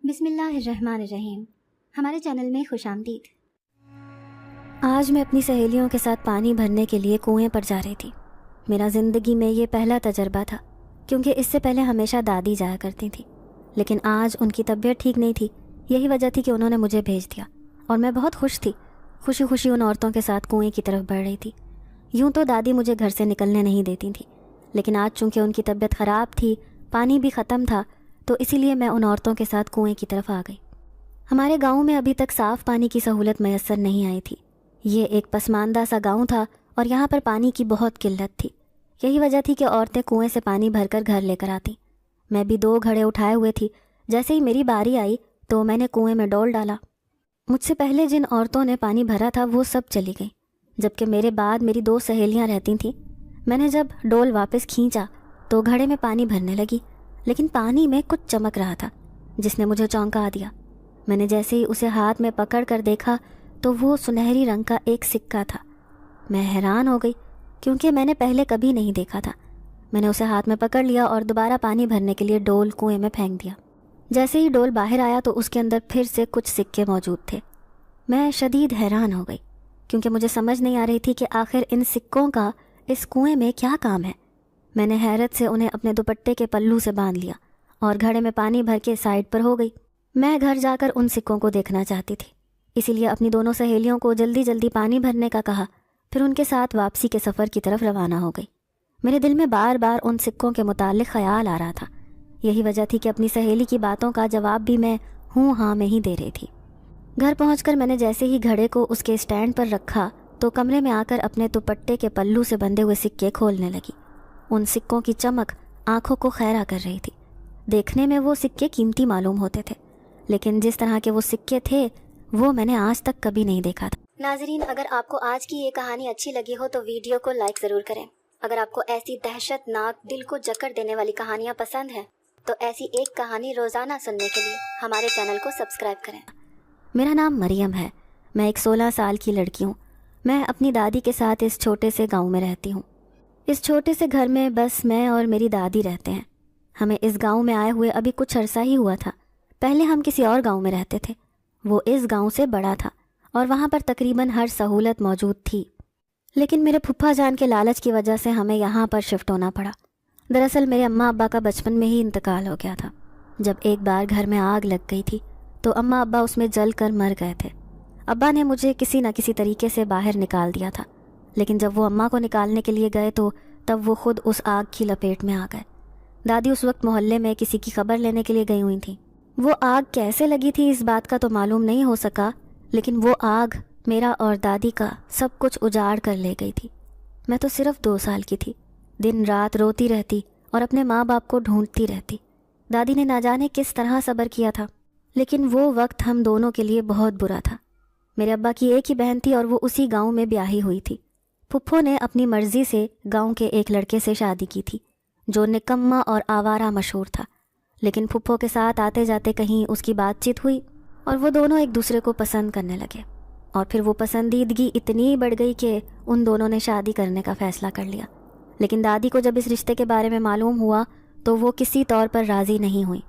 بسم اللہ الرحمن الرحیم۔ ہمارے چینل میں خوش آمدید۔ آج میں اپنی سہیلیوں کے ساتھ پانی بھرنے کے لیے کنویں پر جا رہی تھی۔ میرا زندگی میں یہ پہلا تجربہ تھا، کیونکہ اس سے پہلے ہمیشہ دادی جایا کرتی تھی، لیکن آج ان کی طبیعت ٹھیک نہیں تھی۔ یہی وجہ تھی کہ انہوں نے مجھے بھیج دیا، اور میں بہت خوش تھی، خوشی خوشی ان عورتوں کے ساتھ کنویں کی طرف بڑھ رہی تھی۔ یوں تو دادی مجھے گھر سے نکلنے نہیں دیتی تھی، لیکن آج چونکہ ان کی طبیعت خراب تھی، پانی بھی ختم تھا، تو اسی لیے میں ان عورتوں کے ساتھ کنویں کی طرف آ گئی۔ ہمارے گاؤں میں ابھی تک صاف پانی کی سہولت میسر نہیں آئی تھی۔ یہ ایک پسماندہ سا گاؤں تھا اور یہاں پر پانی کی بہت قلت تھی۔ یہی وجہ تھی کہ عورتیں کنویں سے پانی بھر کر گھر لے کر آتیں۔ میں بھی 2 گھڑے اٹھائے ہوئے تھی۔ جیسے ہی میری باری آئی تو میں نے کنویں میں ڈول ڈالا۔ مجھ سے پہلے جن عورتوں نے پانی بھرا تھا وہ سب چلی گئیں، جبکہ میرے بعد میری 2 سہیلیاں رہتی تھیں۔ میں نے جب ڈول واپس کھینچا تو گھڑے میں پانی بھرنے لگی، لیکن پانی میں کچھ چمک رہا تھا جس نے مجھے چونکا دیا۔ میں نے جیسے ہی اسے ہاتھ میں پکڑ کر دیکھا تو وہ سنہری رنگ کا ایک سکہ تھا۔ میں حیران ہو گئی، کیونکہ میں نے پہلے کبھی نہیں دیکھا تھا۔ میں نے اسے ہاتھ میں پکڑ لیا اور دوبارہ پانی بھرنے کے لیے ڈول کنویں میں پھینک دیا۔ جیسے ہی ڈول باہر آیا تو اس کے اندر پھر سے کچھ سکے موجود تھے۔ میں شدید حیران ہو گئی، کیونکہ مجھے سمجھ نہیں آ رہی تھی کہ آخر ان سکوں کا اس کنویں میں کیا کام ہے۔ میں نے حیرت سے انہیں اپنے دوپٹے کے پلو سے باندھ لیا اور گھڑے میں پانی بھر کے سائڈ پر ہو گئی۔ میں گھر جا کر ان سکوں کو دیکھنا چاہتی تھی، اسی لیے اپنی دونوں سہیلیوں کو جلدی جلدی پانی بھرنے کا کہا، پھر ان کے ساتھ واپسی کے سفر کی طرف روانہ ہو گئی۔ میرے دل میں بار بار ان سکوں کے متعلق خیال آ رہا تھا۔ یہی وجہ تھی کہ اپنی سہیلی کی باتوں کا جواب بھی میں ہوں ہاں میں ہی دے رہی تھی۔ گھر پہنچ کر میں نے جیسے ہی گھڑے کو اس کے اسٹینڈ پر رکھا تو کمرے میں آ کر اپنے دوپٹے کے پلو سے بندھے ہوئے سکے کھولنے لگی۔ ان سکوں کی چمک آنکھوں کو خیرہ کر رہی تھی۔ دیکھنے میں وہ سکے قیمتی معلوم ہوتے تھے، لیکن جس طرح کے وہ سکے تھے وہ میں نے آج تک کبھی نہیں دیکھا تھا۔ ناظرین، اگر آپ کو آج کی یہ کہانی اچھی لگی ہو تو ویڈیو کو لائک ضرور کریں۔ اگر آپ کو ایسی دہشت ناک دل کو جکڑ دینے والی کہانیاں پسند ہیں تو ایسی ایک کہانی روزانہ سننے کے لیے ہمارے چینل کو سبسکرائب کریں۔ میرا نام مریم ہے، میں ایک 16 سال کی لڑکی ہوں۔ میں اپنی دادی کے ساتھ اس چھوٹے سے گاؤں میں رہتی ہوں۔ اس چھوٹے سے گھر میں بس میں اور میری دادی رہتے ہیں۔ ہمیں اس گاؤں میں آئے ہوئے ابھی کچھ عرصہ ہی ہوا تھا۔ پہلے ہم کسی اور گاؤں میں رہتے تھے، وہ اس گاؤں سے بڑا تھا اور وہاں پر تقریباً ہر سہولت موجود تھی، لیکن میرے پھپھا جان کے لالچ کی وجہ سے ہمیں یہاں پر شفٹ ہونا پڑا۔ دراصل میرے اماں ابا کا بچپن میں ہی انتقال ہو گیا تھا۔ جب ایک بار گھر میں آگ لگ گئی تھی تو اماں ابا اس میں جل کر مر گئے تھے۔ ابا نے مجھے کسی نہ کسی طریقے سے باہر نکال دیا تھا، لیکن جب وہ اماں کو نکالنے کے لیے گئے تو تب وہ خود اس آگ کی لپیٹ میں آ گئے۔ دادی اس وقت محلے میں کسی کی خبر لینے کے لیے گئی ہوئی تھیں۔ وہ آگ کیسے لگی تھی اس بات کا تو معلوم نہیں ہو سکا، لیکن وہ آگ میرا اور دادی کا سب کچھ اجاڑ کر لے گئی تھی۔ میں تو صرف 2 سال کی تھی، دن رات روتی رہتی اور اپنے ماں باپ کو ڈھونڈتی رہتی۔ دادی نے نہ جانے کس طرح صبر کیا تھا، لیکن وہ وقت ہم دونوں کے لیے بہت برا تھا۔ میرے ابا کی ایک ہی بہن تھی اور وہ اسی گاؤں میں بیاہی ہوئی تھی۔ پھپھو نے اپنی مرضی سے گاؤں کے ایک لڑکے سے شادی کی تھی جو نکما اور آوارہ مشہور تھا، لیکن پھپھو کے ساتھ آتے جاتے کہیں اس کی بات چیت ہوئی اور وہ دونوں ایک دوسرے کو پسند کرنے لگے، اور پھر وہ پسندیدگی اتنی بڑھ گئی کہ ان دونوں نے شادی کرنے کا فیصلہ کر لیا۔ لیکن دادی کو جب اس رشتے کے بارے میں معلوم ہوا تو وہ کسی طور پر راضی نہیں ہوئی۔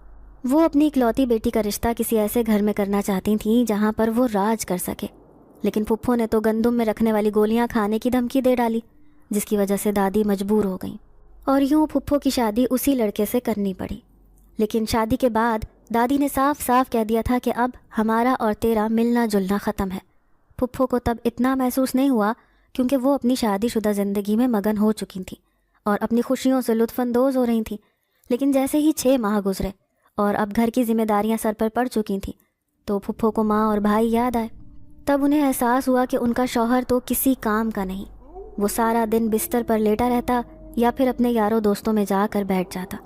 وہ اپنی اکلوتی بیٹی کا رشتہ کسی ایسے گھر میں کرنا چاہتی تھیں جہاں پر وہ راج کر سکے، لیکن پھپھو نے تو گندم میں رکھنے والی گولیاں کھانے کی دھمکی دے ڈالی، جس کی وجہ سے دادی مجبور ہو گئیں، اور یوں پھپھو کی شادی اسی لڑکے سے کرنی پڑی۔ لیکن شادی کے بعد دادی نے صاف صاف کہہ دیا تھا کہ اب ہمارا اور تیرا ملنا جلنا ختم ہے۔ پھپھو کو تب اتنا محسوس نہیں ہوا، کیونکہ وہ اپنی شادی شدہ زندگی میں مگن ہو چکی تھیں اور اپنی خوشیوں سے لطف اندوز ہو رہی تھیں۔ لیکن جیسے ہی 6 ماہ گزرے اور اب گھر کی ذمہ داریاں سر پر پڑ چکی تھیں تو پھپھو کو ماں اور بھائی یاد آئے۔ تب انہیں احساس ہوا کہ ان کا شوہر تو کسی کام کا نہیں، وہ سارا دن بستر پر لیٹا رہتا یا پھر اپنے یاروں دوستوں میں جا کر بیٹھ جاتا۔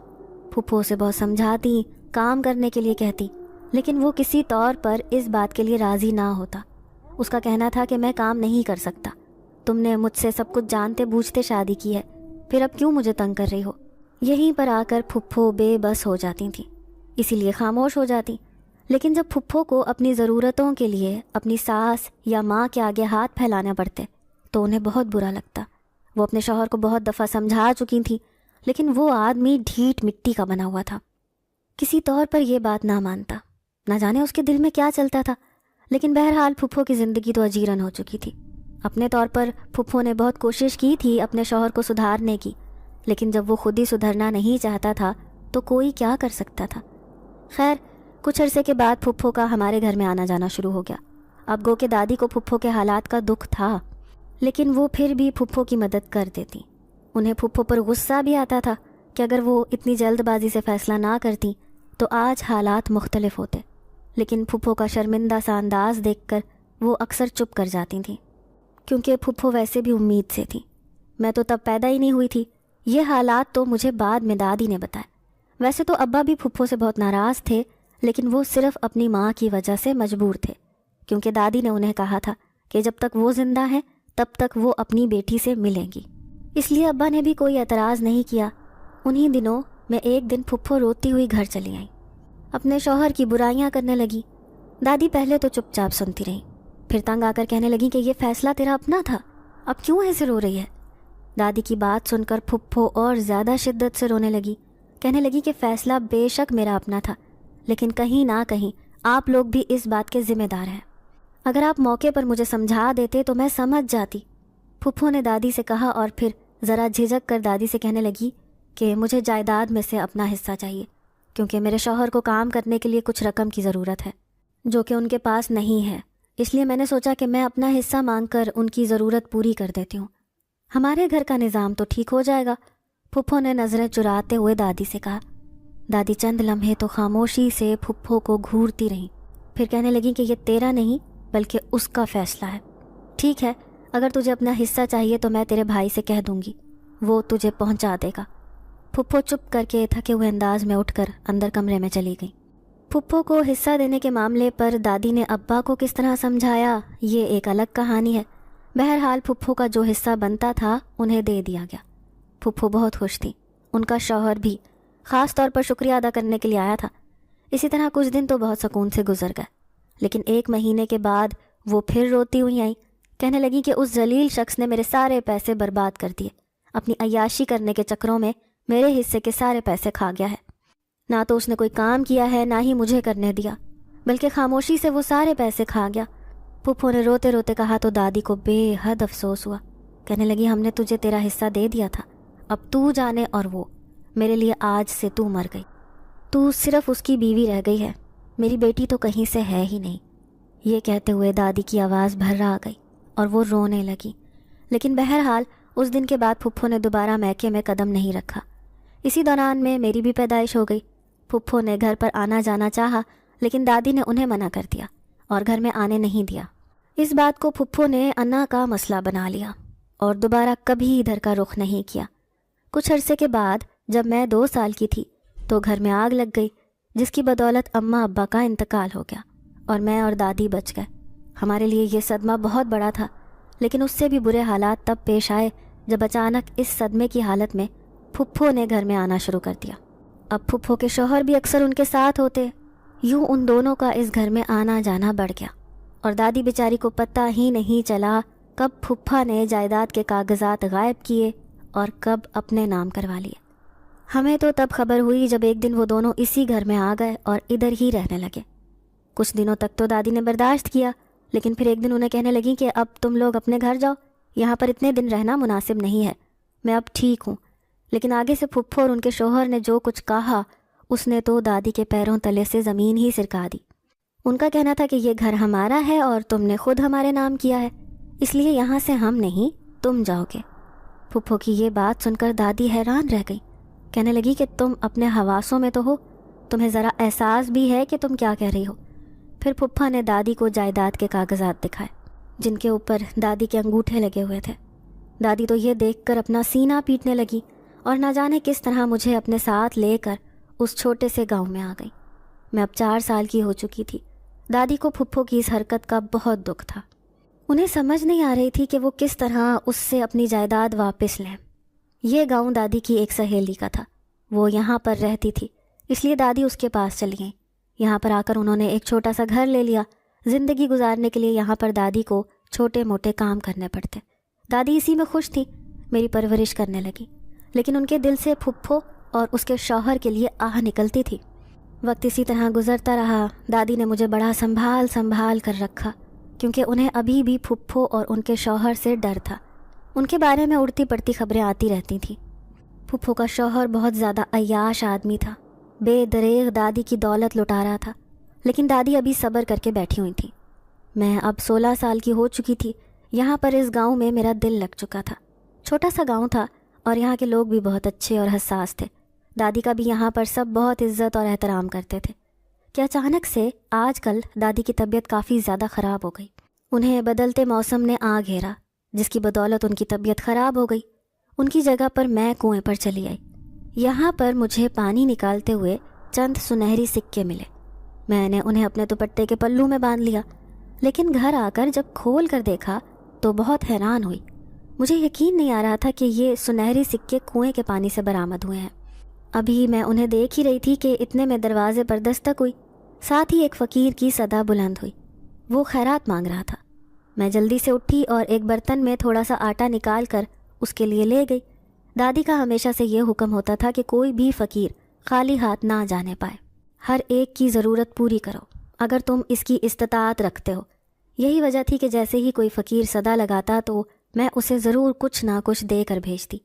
پھپھو سے بہت سمجھاتی، کام کرنے کے لیے کہتی، لیکن وہ کسی طور پر اس بات کے لیے راضی نہ ہوتا۔ اس کا کہنا تھا کہ میں کام نہیں کر سکتا، تم نے مجھ سے سب کچھ جانتے بوجھتے شادی کی ہے، پھر اب کیوں مجھے تنگ کر رہی ہو۔ یہیں پر آ کر پھپھو بے بس ہو جاتی تھیں، اسی لیے خاموش ہو جاتی۔ لیکن جب پھپھو کو اپنی ضرورتوں کے لیے اپنی ساس یا ماں کے آگے ہاتھ پھیلانا پڑتے تو انہیں بہت برا لگتا۔ وہ اپنے شوہر کو بہت دفعہ سمجھا چکی تھیں، لیکن وہ آدمی ڈھیٹ مٹی کا بنا ہوا تھا، کسی طور پر یہ بات نہ مانتا۔ نہ جانے اس کے دل میں کیا چلتا تھا، لیکن بہرحال پھپھو کی زندگی تو اجیرن ہو چکی تھی۔ اپنے طور پر پھپھو نے بہت کوشش کی تھی اپنے شوہر کو سدھارنے کی، لیکن جب وہ خود ہی سدھرنا نہیں چاہتا تھا تو کوئی کیا کر سکتا تھا۔ خیر، کچھ عرصے کے بعد پھپھو کا ہمارے گھر میں آنا جانا شروع ہو گیا۔ اب گو کہ دادی کو پھپھو کے حالات کا دکھ تھا، لیکن وہ پھر بھی پھپھو کی مدد کر دیتی۔ انہیں پھپھو پر غصہ بھی آتا تھا کہ اگر وہ اتنی جلد بازی سے فیصلہ نہ کرتی تو آج حالات مختلف ہوتے، لیکن پھپھو کا شرمندہ سا انداز دیکھ کر وہ اکثر چپ کر جاتی تھیں، کیونکہ پھپھو ویسے بھی امید سے تھی۔ میں تو تب پیدا ہی نہیں ہوئی تھی، یہ حالات تو مجھے بعد میں دادی نے بتائے۔ ویسے تو ابا بھی پھپھو سے بہت ناراض تھے، لیکن وہ صرف اپنی ماں کی وجہ سے مجبور تھے، کیونکہ دادی نے انہیں کہا تھا کہ جب تک وہ زندہ ہیں تب تک وہ اپنی بیٹی سے ملیں گی، اس لیے ابا نے بھی کوئی اعتراض نہیں کیا۔ انہی دنوں میں ایک دن پھپھو روتی ہوئی گھر چلی آئی، اپنے شوہر کی برائیاں کرنے لگی۔ دادی پہلے تو چپ چاپ سنتی رہی، پھر تنگ آ کر کہنے لگی کہ یہ فیصلہ تیرا اپنا تھا، اب کیوں ایسے رو رہی ہے؟ دادی کی بات سن کر پھپھو اور زیادہ شدت سے رونے لگی، کہنے لگی کہ فیصلہ بے شک میرا اپنا تھا، لیکن کہیں نہ کہیں آپ لوگ بھی اس بات کے ذمہ دار ہیں۔ اگر آپ موقع پر مجھے سمجھا دیتے تو میں سمجھ جاتی۔ پھپھو نے دادی سے کہا اور پھر ذرا جھجک کر دادی سے کہنے لگی کہ مجھے جائیداد میں سے اپنا حصہ چاہیے، کیونکہ میرے شوہر کو کام کرنے کے لیے کچھ رقم کی ضرورت ہے جو کہ ان کے پاس نہیں ہے، اس لیے میں نے سوچا کہ میں اپنا حصہ مانگ کر ان کی ضرورت پوری کر دیتی ہوں، ہمارے گھر کا نظام تو ٹھیک ہو جائے گا۔ پھپھو نے نظریں چراتے ہوئے دادی سے کہا۔ دادی چند لمحے تو خاموشی سے پھپھو کو گھورتی رہیں، پھر کہنے لگی کہ یہ تیرا نہیں بلکہ اس کا فیصلہ ہے۔ ٹھیک ہے، اگر تجھے اپنا حصہ چاہیے تو میں تیرے بھائی سے کہہ دوں گی، وہ تجھے پہنچا دے گا۔ پھپھو چپ کر کے تھکے ہوئے انداز میں اٹھ کر اندر کمرے میں چلی گئی۔ پھپھو کو حصہ دینے کے معاملے پر دادی نے ابا کو کس طرح سمجھایا، یہ ایک الگ کہانی ہے۔ بہرحال پھپھو کا جو حصہ بنتا تھا انہیں دے دیا گیا۔ پھپھو بہت خوش تھی، ان کا شوہر بھی خاص طور پر شکریہ ادا کرنے کے لیے آیا تھا۔ اسی طرح کچھ دن تو بہت سکون سے گزر گئے، لیکن 1 مہینے کے بعد وہ پھر روتی ہوئی آئیں، کہنے لگی کہ اس ذلیل شخص نے میرے سارے پیسے برباد کر دیے، اپنی عیاشی کرنے کے چکروں میں میرے حصے کے سارے پیسے کھا گیا ہے۔ نہ تو اس نے کوئی کام کیا ہے نہ ہی مجھے کرنے دیا، بلکہ خاموشی سے وہ سارے پیسے کھا گیا۔ پھپھو نے روتے روتے کہا تو دادی کو بے حد افسوس ہوا، کہنے لگی ہم نے تجھے تیرا حصہ دے دیا تھا، اب تو جانے اور وہ، میرے لیے آج سے تو مر گئی، تو صرف اس کی بیوی رہ گئی ہے، میری بیٹی تو کہیں سے ہے ہی نہیں۔ یہ کہتے ہوئے دادی کی آواز بھرا آ گئی اور وہ رونے لگی، لیکن بہرحال اس دن کے بعد پھپھو نے دوبارہ میکے میں قدم نہیں رکھا۔ اسی دوران میں میری بھی پیدائش ہو گئی۔ پھپھو نے گھر پر آنا جانا چاہا، لیکن دادی نے انہیں منع کر دیا اور گھر میں آنے نہیں دیا۔ اس بات کو پھپھو نے انا کا مسئلہ بنا لیا اور دوبارہ کبھی ادھر کا رخ نہیں کیا۔ کچھ عرصے کے بعد جب میں 2 سال کی تھی تو گھر میں آگ لگ گئی، جس کی بدولت اماں ابا کا انتقال ہو گیا اور میں اور دادی بچ گئے۔ ہمارے لیے یہ صدمہ بہت بڑا تھا، لیکن اس سے بھی برے حالات تب پیش آئے جب اچانک اس صدمے کی حالت میں پھپھو نے گھر میں آنا شروع کر دیا۔ اب پھپھو کے شوہر بھی اکثر ان کے ساتھ ہوتے، یوں ان دونوں کا اس گھر میں آنا جانا بڑھ گیا، اور دادی بیچاری کو پتہ ہی نہیں چلا کب پھپھا نے جائیداد کے کاغذات غائب کیے اور کب اپنے نام کروا لیے۔ ہمیں تو تب خبر ہوئی جب ایک دن وہ دونوں اسی گھر میں آ گئے اور ادھر ہی رہنے لگے۔ کچھ دنوں تک تو دادی نے برداشت کیا، لیکن پھر ایک دن انہیں کہنے لگی کہ اب تم لوگ اپنے گھر جاؤ، یہاں پر اتنے دن رہنا مناسب نہیں ہے، میں اب ٹھیک ہوں۔ لیکن آگے سے پھپھو اور ان کے شوہر نے جو کچھ کہا اس نے تو دادی کے پیروں تلے سے زمین ہی سرکا دی۔ ان کا کہنا تھا کہ یہ گھر ہمارا ہے اور تم نے خود ہمارے نام کیا ہے، اس لیے یہاں سے ہم نہیں تم جاؤ گے۔ پھپھو کی یہ بات سن کر دادی حیران رہ گئی، کہنے لگی کہ تم اپنے حواسوں میں تو ہو، تمہیں ذرا احساس بھی ہے کہ تم کیا کہہ رہی ہو۔ پھر پھپھا نے دادی کو جائیداد کے کاغذات دکھائے جن کے اوپر دادی کے انگوٹھے لگے ہوئے تھے۔ دادی تو یہ دیکھ کر اپنا سینہ پیٹنے لگی اور نہ جانے کس طرح مجھے اپنے ساتھ لے کر اس چھوٹے سے گاؤں میں آ گئی۔ میں اب 4 سال کی ہو چکی تھی۔ دادی کو پھپھو کی اس حرکت کا بہت دکھ تھا، انہیں سمجھ نہیں آ رہی تھی کہ وہ کس طرح اس سے اپنی جائیداد واپس لیں۔ یہ گاؤں دادی کی ایک سہیلی کا تھا، وہ یہاں پر رہتی تھی، اس لیے دادی اس کے پاس چلی گئیں۔ یہاں پر آ کر انہوں نے ایک چھوٹا سا گھر لے لیا۔ زندگی گزارنے کے لیے یہاں پر دادی کو چھوٹے موٹے کام کرنے پڑتے۔ دادی اسی میں خوش تھی، میری پرورش کرنے لگی، لیکن ان کے دل سے پھپھو اور اس کے شوہر کے لیے آہ نکلتی تھی۔ وقت اسی طرح گزرتا رہا۔ دادی نے مجھے بڑا سنبھال سنبھال کر رکھا، کیونکہ انہیں ابھی بھی پھپھو اور ان کے شوہر سے ڈر تھا۔ ان کے بارے میں اڑتی پڑتی خبریں آتی رہتی تھیں۔ پھپھو کا شوہر بہت زیادہ عیاش آدمی تھا، بے دریغ دادی کی دولت لٹا رہا تھا، لیکن دادی ابھی صبر کر کے بیٹھی ہوئی تھی۔ میں اب 16 سال کی ہو چکی تھی۔ یہاں پر اس گاؤں میں میرا دل لگ چکا تھا۔ چھوٹا سا گاؤں تھا اور یہاں کے لوگ بھی بہت اچھے اور حساس تھے۔ دادی کا بھی یہاں پر سب بہت عزت اور احترام کرتے تھے کہ اچانک سے آج کل دادی کی طبیعت کافی زیادہ خراب ہو گئی۔ انہیں بدلتے موسم نے آ گھیرا، جس کی بدولت ان کی طبیعت خراب ہو گئی۔ ان کی جگہ پر میں کنویں پر چلی آئی۔ یہاں پر مجھے پانی نکالتے ہوئے چند سنہری سکے ملے۔ میں نے انہیں اپنے دوپٹے کے پلو میں باندھ لیا، لیکن گھر آ کر جب کھول کر دیکھا تو بہت حیران ہوئی۔ مجھے یقین نہیں آ رہا تھا کہ یہ سنہری سکے کنویں کے پانی سے برآمد ہوئے ہیں۔ ابھی میں انہیں دیکھ ہی رہی تھی کہ اتنے میں دروازے پر دستک ہوئی، ساتھ ہی ایک فقیر کی صدا بلند ہوئی۔ وہ خیرات مانگ رہا تھا۔ میں جلدی سے اٹھی اور ایک برتن میں تھوڑا سا آٹا نکال کر اس کے لیے لے گئی۔ دادی کا ہمیشہ سے یہ حکم ہوتا تھا کہ کوئی بھی فقیر خالی ہاتھ نہ جانے پائے، ہر ایک کی ضرورت پوری کرو اگر تم اس کی استطاعت رکھتے ہو۔ یہی وجہ تھی کہ جیسے ہی کوئی فقیر صدا لگاتا تو میں اسے ضرور کچھ نہ کچھ دے کر بھیجتی۔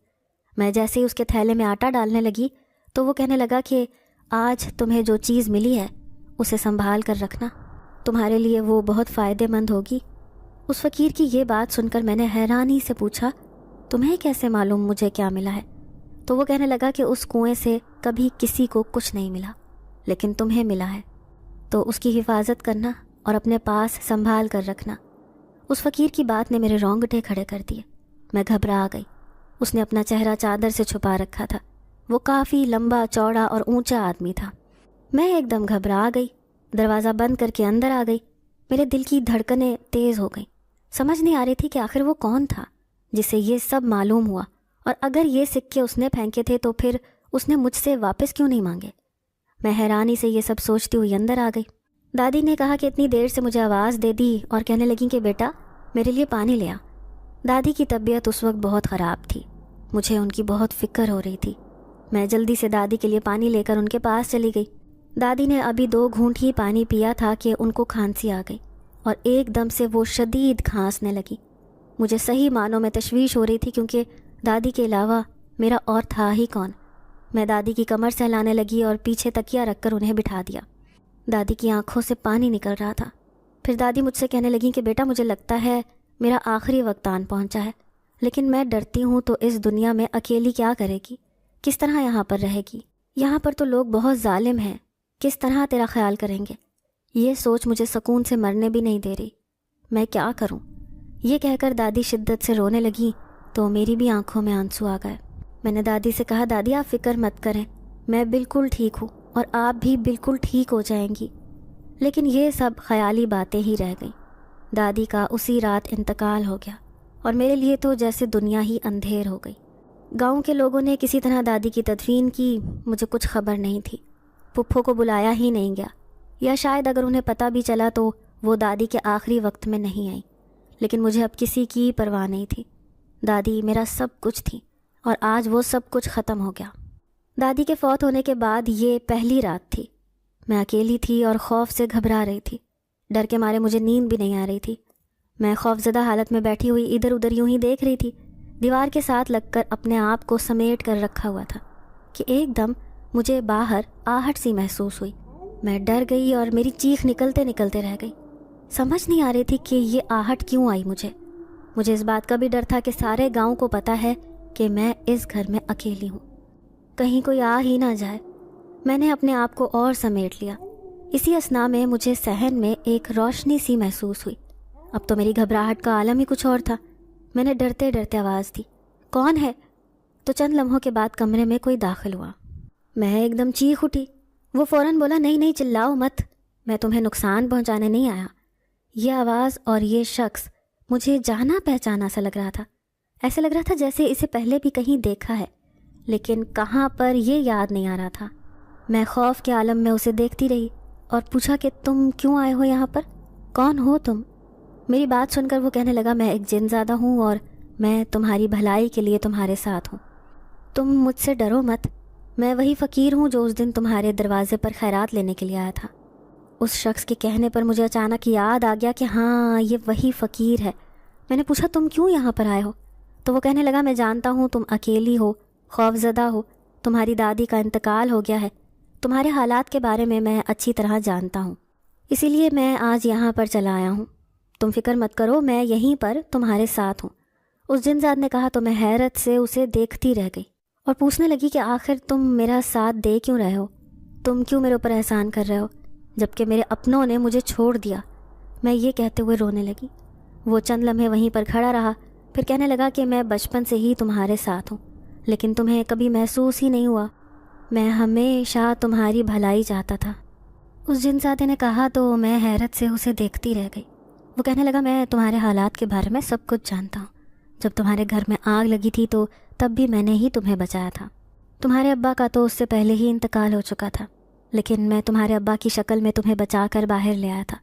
میں جیسے ہی اس کے تھیلے میں آٹا ڈالنے لگی تو وہ کہنے لگا کہ آج تمہیں جو چیز ملی ہے اسے سنبھال کر رکھنا، تمہارے لیے وہ بہت فائدے مند ہوگی۔ اس فقیر کی یہ بات سن کر میں نے حیرانی سے پوچھا، تمہیں کیسے معلوم مجھے کیا ملا ہے؟ تو وہ کہنے لگا کہ اس کنویں سے کبھی کسی کو کچھ نہیں ملا، لیکن تمہیں ملا ہے، تو اس کی حفاظت کرنا اور اپنے پاس سنبھال کر رکھنا۔ اس فقیر کی بات نے میرے رونگٹے کھڑے کر دیے۔ میں گھبرا گئی۔ اس نے اپنا چہرہ چادر سے چھپا رکھا تھا۔ وہ کافی لمبا چوڑا اور اونچا آدمی تھا۔ میں ایک دم گھبرا گئی، دروازہ بند کر کے اندر آ گئی۔ میرے دل کی دھڑکنیں تیز ہو گئیں۔ سمجھ نہیں آ رہی تھی کہ آخر وہ کون تھا جسے یہ سب معلوم ہوا، اور اگر یہ سکے اس نے پھینکے تھے تو پھر اس نے مجھ سے واپس کیوں نہیں مانگے؟ میں حیرانی سے یہ سب سوچتی ہوئی اندر آ گئی۔ دادی نے کہا کہ اتنی دیر سے مجھے آواز دے دی اور کہنے لگیں کہ بیٹا میرے لیے پانی لے آ۔ دادی کی طبیعت اس وقت بہت خراب تھی، مجھے ان کی بہت فکر ہو رہی تھی۔ میں جلدی سے دادی کے لیے پانی لے کر ان کے پاس چلی گئی۔ دادی نے ابھی 2 گھونٹ ہی پانی پیا تھا کہ ان کو کھانسی آ گئی اور ایک دم سے وہ شدید کھانسنے لگی۔ مجھے صحیح معنوں میں تشویش ہو رہی تھی، کیونکہ دادی کے علاوہ میرا اور تھا ہی کون۔ میں دادی کی کمر سہلانے لگی اور پیچھے تکیہ رکھ کر انہیں بٹھا دیا۔ دادی کی آنکھوں سے پانی نکل رہا تھا۔ پھر دادی مجھ سے کہنے لگیں کہ بیٹا مجھے لگتا ہے میرا آخری وقت آن پہنچا ہے، لیکن میں ڈرتی ہوں تو اس دنیا میں اکیلی کیا کرے گی، کس طرح یہاں پر رہے گی؟ یہاں پر تو لوگ بہت ظالم ہیں، کس طرح تیرا خیال کریں گے؟ یہ سوچ مجھے سکون سے مرنے بھی نہیں دے رہی۔ میں کیا کروں؟ یہ کہہ کر دادی شدت سے رونے لگیں تو میری بھی آنکھوں میں آنسو آ گئے۔ میں نے دادی سے کہا، دادی آپ فکر مت کریں، میں بالکل ٹھیک ہوں اور آپ بھی بالکل ٹھیک ہو جائیں گی۔ لیکن یہ سب خیالی باتیں ہی رہ گئیں۔ دادی کا اسی رات انتقال ہو گیا اور میرے لیے تو جیسے دنیا ہی اندھیر ہو گئی۔ گاؤں کے لوگوں نے کسی طرح دادی کی تدفین کی، مجھے کچھ خبر نہیں تھی۔ پھپھو کو بلایا ہی نہیں گیا، یا شاید اگر انہیں پتہ بھی چلا تو وہ دادی کے آخری وقت میں نہیں آئی۔ لیکن مجھے اب کسی کی پرواہ نہیں تھی۔ دادی میرا سب کچھ تھی اور آج وہ سب کچھ ختم ہو گیا۔ دادی کے فوت ہونے کے بعد یہ پہلی رات تھی۔ میں اکیلی تھی اور خوف سے گھبرا رہی تھی۔ ڈر کے مارے مجھے نیند بھی نہیں آ رہی تھی۔ میں خوفزدہ حالت میں بیٹھی ہوئی ادھر ادھر یوں ہی دیکھ رہی تھی، دیوار کے ساتھ لگ کر اپنے آپ کو سمیٹ کر رکھا ہوا تھا کہ ایک دم مجھے باہر آہٹ سی محسوس ہوئی۔ میں ڈر گئی اور میری چیخ نکلتے نکلتے رہ گئی۔ سمجھ نہیں آ رہی تھی کہ یہ آہٹ کیوں آئی مجھے اس بات کا بھی ڈر تھا کہ سارے گاؤں کو پتہ ہے کہ میں اس گھر میں اکیلی ہوں، کہیں کوئی آ ہی نہ جائے۔ میں نے اپنے آپ کو اور سمیٹ لیا۔ اسی اثنا میں مجھے صحن میں ایک روشنی سی محسوس ہوئی۔ اب تو میری گھبراہٹ کا عالم ہی کچھ اور تھا۔ میں نے ڈرتے ڈرتے آواز دی، کون ہے؟ تو چند لمحوں کے بعد کمرے میں کوئی داخل ہوا۔ میں ایک دم چیخ اٹھی۔ وہ فوراً بولا، نہیں نہیں چلاؤ مت، میں تمہیں نقصان پہنچانے نہیں آیا۔ یہ آواز اور یہ شخص مجھے جانا پہچانا سا لگ رہا تھا۔ ایسے لگ رہا تھا جیسے اسے پہلے بھی کہیں دیکھا ہے، لیکن کہاں پر یہ یاد نہیں آ رہا تھا۔ میں خوف کے عالم میں اسے دیکھتی رہی اور پوچھا کہ تم کیوں آئے ہو یہاں پر؟ کون ہو تم؟ میری بات سن کر وہ کہنے لگا، میں ایک جن زادہ ہوں اور میں تمہاری بھلائی کے لیے تمہارے ساتھ ہوں۔ تم مجھ سے ڈرو مت، میں وہی فقیر ہوں جو اس دن تمہارے دروازے پر خیرات لینے کے لیے آیا تھا۔ اس شخص کے کہنے پر مجھے اچانک یاد آ گیا کہ ہاں یہ وہی فقیر ہے۔ میں نے پوچھا تم کیوں یہاں پر آئے ہو؟ تو وہ کہنے لگا میں جانتا ہوں تم اکیلی ہو، خوفزدہ ہو، تمہاری دادی کا انتقال ہو گیا ہے، تمہارے حالات کے بارے میں اچھی طرح جانتا ہوں، اسی لیے میں آج یہاں پر چلا آیا ہوں۔ تم فکر مت کرو، میں یہیں پر تمہارے ساتھ ہوں۔ اس جنزاد نے کہا تو میں حیرت سے اسے دیکھتی رہ گئی اور پوچھنے لگی کہ آخر تم میرا ساتھ دے کیوں رہے ہو؟ تم کیوں میرے اوپر احسان کر رہے ہو جبکہ میرے اپنوں نے مجھے چھوڑ دیا؟ میں یہ کہتے ہوئے رونے لگی۔ وہ چند لمحے وہیں پر کھڑا رہا، پھر کہنے لگا کہ میں بچپن سے ہی تمہارے ساتھ ہوں، لیکن تمہیں کبھی محسوس ہی نہیں ہوا۔ میں ہمیشہ تمہاری بھلائی چاہتا تھا۔ اس جنزادے نے کہا تو میں حیرت سے اسے دیکھتی رہ گئی۔ وہ کہنے لگا میں تمہارے حالات کے بارے میں سب کچھ جانتا ہوں۔ جب تمہارے گھر میں آگ لگی تھی تو تب بھی میں نے ہی تمہیں بچایا تھا۔ تمہارے ابا کا تو اس سے پہلے ہی انتقال ہو چکا تھا، لیکن میں تمہارے ابا کی شکل میں تمہیں بچا کر باہر لے آیا تھا۔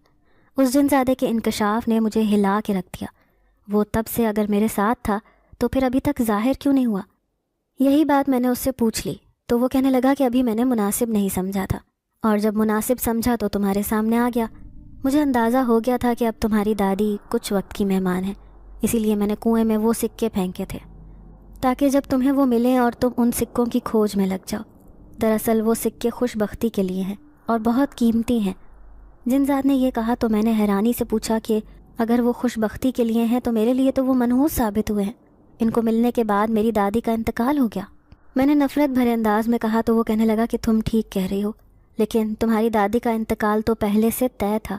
اس جنزادے کے انکشاف نے مجھے ہلا کے رکھ دیا۔ وہ تب سے اگر میرے ساتھ تھا تو پھر ابھی تک ظاہر کیوں نہیں ہوا؟ یہی بات میں نے اس سے پوچھ لی تو وہ کہنے لگا کہ ابھی میں نے مناسب نہیں سمجھا تھا، اور جب مناسب سمجھا تو تمہارے سامنے آ گیا۔ مجھے اندازہ ہو گیا تھا کہ اب تمہاری دادی کچھ وقت کی مہمان ہے، اسی لیے میں نے کنویں میں وہ سکے پھینکے تھے تاکہ جب تمہیں وہ ملیں اور تم ان سکوں کی کھوج میں لگ جاؤ۔ دراصل وہ سکے خوش بختی کے لیے ہیں اور بہت قیمتی ہیں۔ جنزاد نے یہ کہا تو میں نے حیرانی سے پوچھا کہ اگر وہ خوش بختی کے لیے ہیں تو میرے لیے تو وہ منحوس ثابت ہوئے ہیں۔ ان کو ملنے کے بعد میری دادی کا انتقال ہو گیا۔ میں نے نفرت بھرے انداز میں کہا تو وہ کہنے لگا کہ تم ٹھیک کہہ رہی ہو، لیکن تمہاری دادی کا انتقال تو پہلے سے طے تھا۔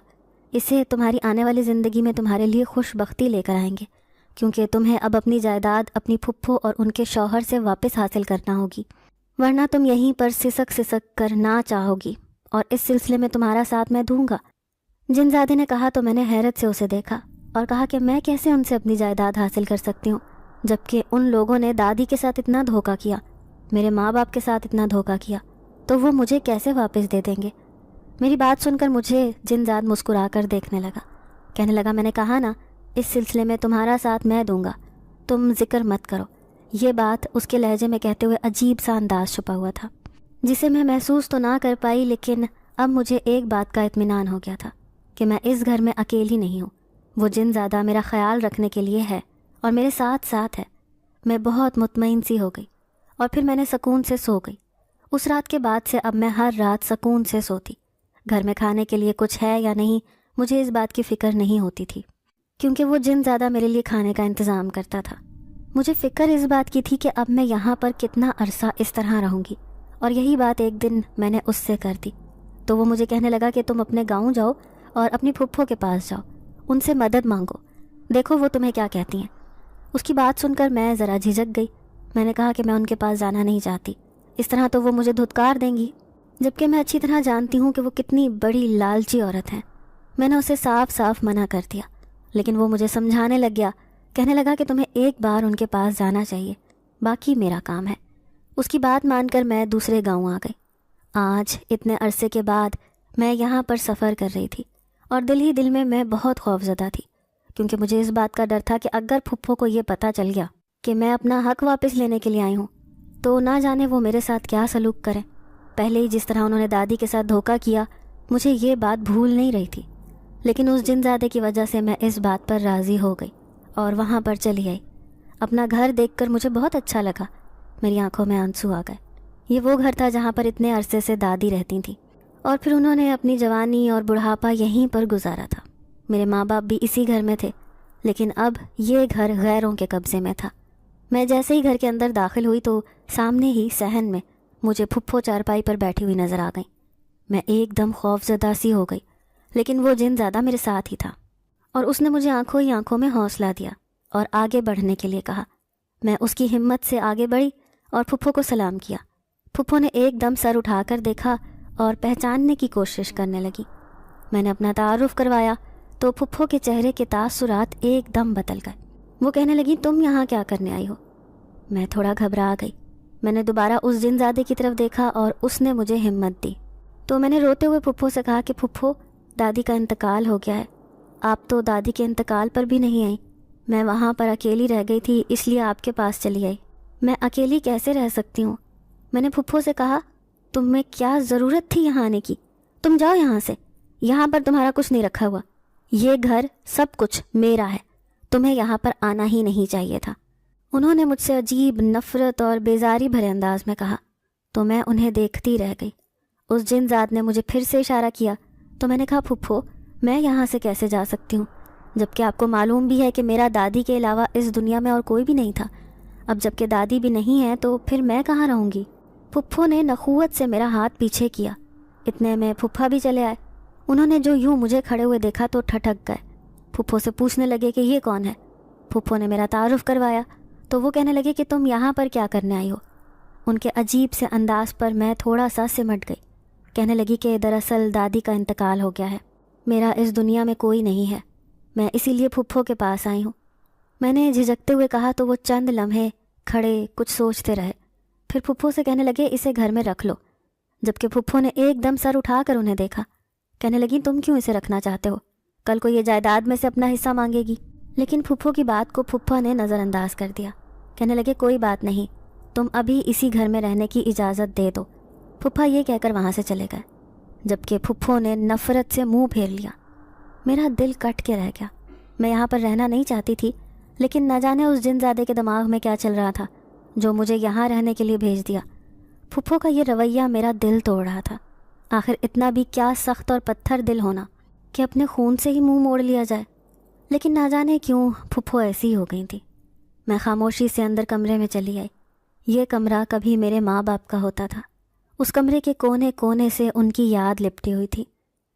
اسے تمہاری آنے والی زندگی میں تمہارے لیے خوش بختی لے کر آئیں گے، کیونکہ تمہیں اب اپنی جائیداد اپنی پھپھو اور ان کے شوہر سے واپس حاصل کرنا ہوگی، ورنہ تم یہیں پر سسک کر نہ چاہو گی، اور اس سلسلے میں تمہارا ساتھ میں دوں گا۔ جنزادے نے کہا تو میں نے حیرت سے اسے دیکھا اور کہا کہ میں کیسے ان سے اپنی جائیداد حاصل کر سکتی ہوں جبکہ ان لوگوں نے دادی کے ساتھ اتنا دھوکہ کیا، میرے ماں باپ کے ساتھ اتنا دھوکہ کیا، تو وہ مجھے کیسے واپس دے دیں گے؟ میری بات سن کر مجھے جنزاد مسکرا کر دیکھنے لگا، کہنے لگا میں نے کہا نا اس سلسلے میں تمہارا ساتھ میں دوں گا، تم ذکر مت کرو۔ یہ بات اس کے لہجے میں کہتے ہوئے عجیب سا انداز چھپا ہوا تھا جسے میں محسوس تو نہ کر پائی، لیکن اب مجھے ایک بات کا اطمینان ہو گیا تھا کہ میں اس گھر میں اکیلی نہیں ہوں۔ وہ جنزادہ میرا خیال رکھنے کے لیے ہے اور میرے ساتھ ساتھ ہے۔ میں بہت مطمئن سی ہو گئی اور پھر میں نے سکون سے سو گئی۔ اس رات کے بعد سے اب میں ہر رات سکون سے سوتی۔ گھر میں کھانے کے لیے کچھ ہے یا نہیں مجھے اس بات کی فکر نہیں ہوتی تھی، کیونکہ وہ جنزادہ میرے لیے کھانے کا انتظام کرتا تھا۔ مجھے فکر اس بات کی تھی کہ اب میں یہاں پر کتنا عرصہ اس طرح رہوں گی، اور یہی بات ایک دن میں نے اس سے کر دی تو وہ مجھے کہنے لگا کہ تم اپنے گاؤں جاؤ اور اپنی پھپھو کے پاس جاؤ، ان سے مدد مانگو، دیکھو وہ تمہیں کیا کہتی ہیں۔ اس کی بات سن کر میں ذرا جھجک گئی۔ میں نے کہا کہ میں ان کے پاس جانا نہیں چاہتی، اس طرح تو وہ مجھے دھتکار دیں گی، جبکہ میں اچھی طرح جانتی ہوں کہ وہ کتنی بڑی لالچی عورت ہیں۔ میں نے اسے صاف صاف منع کر دیا، لیکن وہ مجھے سمجھانے لگ گیا، کہنے لگا کہ تمہیں ایک بار ان کے پاس جانا چاہیے، باقی میرا کام ہے۔ اس کی بات مان کر میں دوسرے گاؤں آ گئی۔ آج اتنے عرصے کے بعد میں یہاں پر سفر کر رہی تھی اور دل ہی دل میں بہت خوفزدہ تھی، کیونکہ مجھے اس بات کا ڈر تھا کہ اگر پھپھو کو یہ پتہ چل گیا کہ میں اپنا حق واپس لینے کے لیے آئی ہوں تو نہ جانے وہ میرے ساتھ کیا سلوک کریں۔ پہلے ہی جس طرح انہوں نے دادی کے ساتھ دھوکہ کیا، مجھے یہ بات بھول نہیں رہی تھی، لیکن اس جنزادے کی وجہ سے میں اس بات پر راضی ہو گئی اور وہاں پر چلی آئی۔ اپنا گھر دیکھ کر مجھے بہت اچھا لگا، میری آنکھوں میں آنسو آ گئے۔ یہ وہ گھر تھا جہاں پر اتنے عرصے سے دادی رہتی تھیں، اور پھر انہوں نے اپنی جوانی اور بڑھاپا یہیں پر گزارا تھا۔ میرے ماں باپ بھی اسی گھر میں تھے، لیکن اب یہ گھر غیروں کے قبضے میں تھا۔ میں جیسے ہی گھر کے اندر داخل ہوئی تو سامنے ہی صحن میں مجھے پھپھو چارپائی پر بیٹھی ہوئی نظر آ گئی۔ میں ایک دم خوفزدہ سی ہو گئی، لیکن وہ جنزادہ میرے ساتھ ہی تھا اور اس نے مجھے آنکھوں ہی آنکھوں میں حوصلہ دیا اور آگے بڑھنے کے لیے کہا۔ میں اس کی ہمت سے آگے بڑھی اور پھپھو کو سلام کیا۔ پھپھو نے ایک دم سر اٹھا کر دیکھا اور پہچاننے کی کوشش کرنے لگی۔ میں نے اپنا تعارف کروایا تو پھپھو کے چہرے کے تاثرات ایک دم بدل گئے۔ وہ کہنے لگی تم یہاں کیا کرنے آئی ہو؟ میں تھوڑا گھبرا گئی۔ میں نے دوبارہ اس جنزادے کی طرف دیکھا اور اس نے مجھے ہمت دی تو میں نے روتے ہوئے پھپھو سے کہا کہ پھپھو دادی کا انتقال ہو گیا ہے، آپ تو دادی کے انتقال پر بھی نہیں آئیں، میں وہاں پر اکیلی رہ گئی تھی اس لیے آپ کے پاس چلی آئی۔ میں اکیلی کیسے رہ سکتی ہوں؟ میں نے پھپھو سے کہا تمہیں کیا ضرورت تھی یہاں آنے کی؟ تم جاؤ یہاں سے، یہاں پر تمہارا کچھ نہیں رکھا ہوا، یہ گھر سب کچھ میرا ہے، تمہیں یہاں پر آنا ہی نہیں چاہیے تھا۔ انہوں نے مجھ سے عجیب نفرت اور بیزاری بھرے انداز میں کہا تو میں انہیں دیکھتی رہ گئی۔ اس جن ذات نے مجھے پھر سے اشارہ کیا تو میں نے کہا پھپھو میں یہاں سے کیسے جا سکتی ہوں، جبکہ آپ کو معلوم بھی ہے کہ میرا دادی کے علاوہ اس دنیا میں اور کوئی بھی نہیں تھا، اب جب کہ دادی بھی نہیں ہے تو پھر میں کہاں رہوں گی؟ پھپھو نے نخوت سے میرا ہاتھ پیچھے کیا، اتنے میں پھپھا بھی چلے آئے۔ انہوں نے جو یوں مجھے کھڑے ہوئے دیکھا تو ٹھٹک گئے، پھپھو سے پوچھنے لگے کہ یہ کون ہے؟ پھپھو نے میرا تعارف کروایا تو وہ کہنے لگے کہ تم یہاں پر کیا کرنے آئی ہو؟ ان کے عجیب سے انداز پر میں تھوڑا سا سمٹ گئی، کہنے لگی کہ دراصل دادی کا انتقال ہو گیا ہے، میرا اس دنیا میں کوئی نہیں ہے، میں اسی لیے پھپھو کے پاس آئی ہوں۔ میں نے جھجکتے ہوئے کہا تو وہ چند لمحے کھڑے کچھ سوچتے رہے، پھر پھپھو سے کہنے لگے اسے گھر میں رکھ لو، جبکہ پھپھو نے ایک دم سر اٹھا کر انہیں دیکھا، کہنے لگی تم کیوں اسے رکھنا چاہتے ہو؟ کل کو یہ جائیداد میں سے اپنا حصہ مانگے گی۔ لیکن پھپھو کی بات کو پھپھا نے نظر انداز کر دیا، کہنے لگے کوئی بات نہیں، تم ابھی اسی گھر میں رہنے کی اجازت دے دو۔ پھپھا یہ کہہ کر وہاں سے چلے گئے، جبکہ پھپھو نے نفرت سے منہ پھیر لیا۔ میرا دل کٹ کے رہ گیا، میں یہاں پر رہنا نہیں چاہتی تھی، لیکن نہ جانے اس جن زادے کے دماغ میں کیا چل رہا تھا جو مجھے یہاں رہنے کے لیے بھیج دیا۔ پھپھو کا یہ رویہ میرا دل توڑ رہا تھا، آخر اتنا بھی کیا سخت اور پتھر دل ہونا کہ اپنے خون سے ہی منہ موڑ لیا جائے، لیکن نہ جانے کیوں پھپھو ایسی ہو گئی تھی۔ میں خاموشی سے اندر کمرے میں چلی آئی۔ یہ کمرہ کبھی میرے ماں باپ کا ہوتا تھا، اس کمرے کے کونے کونے سے ان کی یاد لپٹی ہوئی تھی،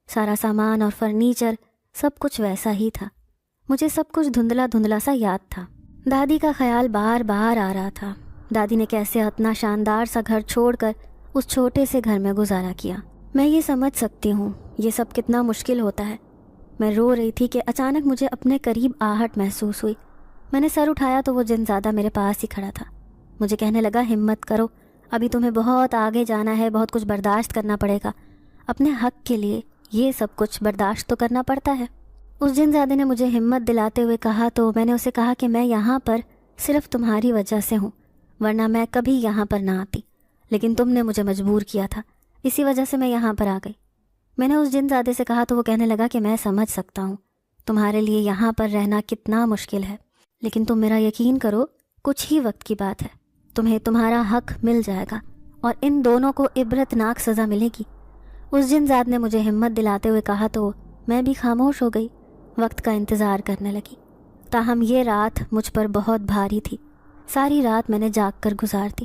سارا سامان اور فرنیچر سب کچھ ویسا ہی تھا، مجھے سب کچھ دھندلا دھندلا سا یاد تھا۔ دادی کا خیال بار بار آ رہا تھا، دادی نے کیسے اتنا شاندار سا گھر چھوڑ کر اس چھوٹے سے گھر میں گزارا کیا۔ میں یہ سمجھ سکتی ہوں یہ سب کتنا مشکل ہوتا ہے۔ میں رو رہی تھی کہ اچانک مجھے اپنے قریب آہٹ محسوس ہوئی۔ میں نے سر اٹھایا تو وہ جن زادہ میرے پاس ہی کھڑا تھا، مجھے کہنے لگا ہمت کرو، ابھی تمہیں بہت آگے جانا ہے، بہت کچھ برداشت کرنا پڑے گا، اپنے حق کے لیے یہ سب کچھ برداشت تو کرنا پڑتا ہے۔ اس جن زادے نے مجھے ہمت دلاتے ہوئے کہا تو میں نے اسے کہا کہ میں یہاں پر صرف تمہاری وجہ سے ہوں، ورنہ میں کبھی یہاں پر نہ آتی، لیکن تم نے مجھے مجبور کیا تھا، اسی وجہ سے میں یہاں پر آ گئی۔ میں نے اس جن زادے سے کہا تو وہ کہنے لگا کہ میں سمجھ سکتا ہوں تمہارے لیے یہاں پر رہنا کتنا مشکل ہے، لیکن تم میرا یقین کرو، کچھ ہی وقت کی بات ہے، تمہیں تمہارا حق مل جائے گا اور ان دونوں کو عبرتناک سزا ملے گی۔ اس جن زاد نے مجھے ہمت دلاتے ہوئے کہا تو میں بھی خاموش ہو گئی، وقت کا انتظار کرنے لگی۔ تاہم یہ رات مجھ پر بہت بھاری تھی، ساری رات میں نے جاگ کر گزار دی،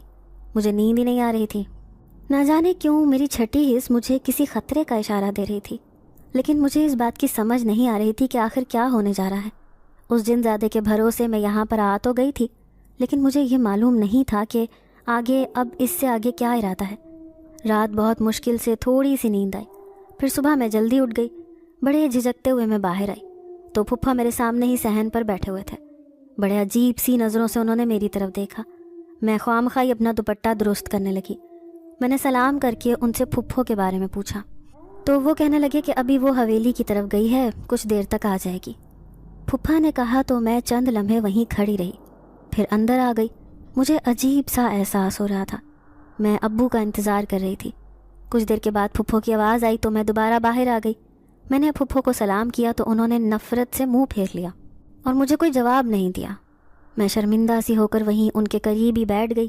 مجھے نیند ہی نہیں آ رہی تھی۔ نہ جانے کیوں میری چھٹی حص مجھے کسی خطرے کا اشارہ دے رہی تھی، لیکن مجھے اس بات کی سمجھ نہیں آ رہی تھی کہ آخر کیا ہونے جا رہا ہے۔ اس جن زادے کے بھروسے میں یہاں پر آ تو گئی تھی، لیکن مجھے یہ معلوم نہیں تھا کہ آگے اب اس سے آگے کیا ارادہ ہے۔ رات بہت مشکل سے تھوڑی سی نیند آئی، پھر صبح میں جلدی اٹھ گئی۔ بڑے جھجکتے ہوئے میں باہر آئی تو پھپھا میرے سامنے ہی صحن پر بیٹھے ہوئے تھے، بڑے عجیب سی نظروں سے انہوں نے میری طرف دیکھا۔ میں خواہ اپنا دوپٹہ درست کرنے لگی۔ میں نے سلام کر کے ان سے پھپھو کے بارے میں پوچھا تو وہ کہنے لگے کہ ابھی وہ حویلی کی طرف گئی ہے، کچھ دیر تک آ جائے گی۔ پھپھا نے کہا تو میں چند لمحے وہیں کھڑی رہی، پھر اندر آ گئی۔ مجھے عجیب سا احساس ہو رہا تھا، میں ابو کا انتظار کر رہی تھی۔ کچھ دیر کے بعد پھپھو کی آواز آئی تو میں دوبارہ باہر آ گئی۔ میں نے پھپھو کو سلام کیا تو انہوں نے نفرت سے منہ پھیر لیا اور مجھے کوئی جواب نہیں دیا۔ میں شرمندہ سی ہو کر وہیں ان کے قریب ہی بیٹھ گئی۔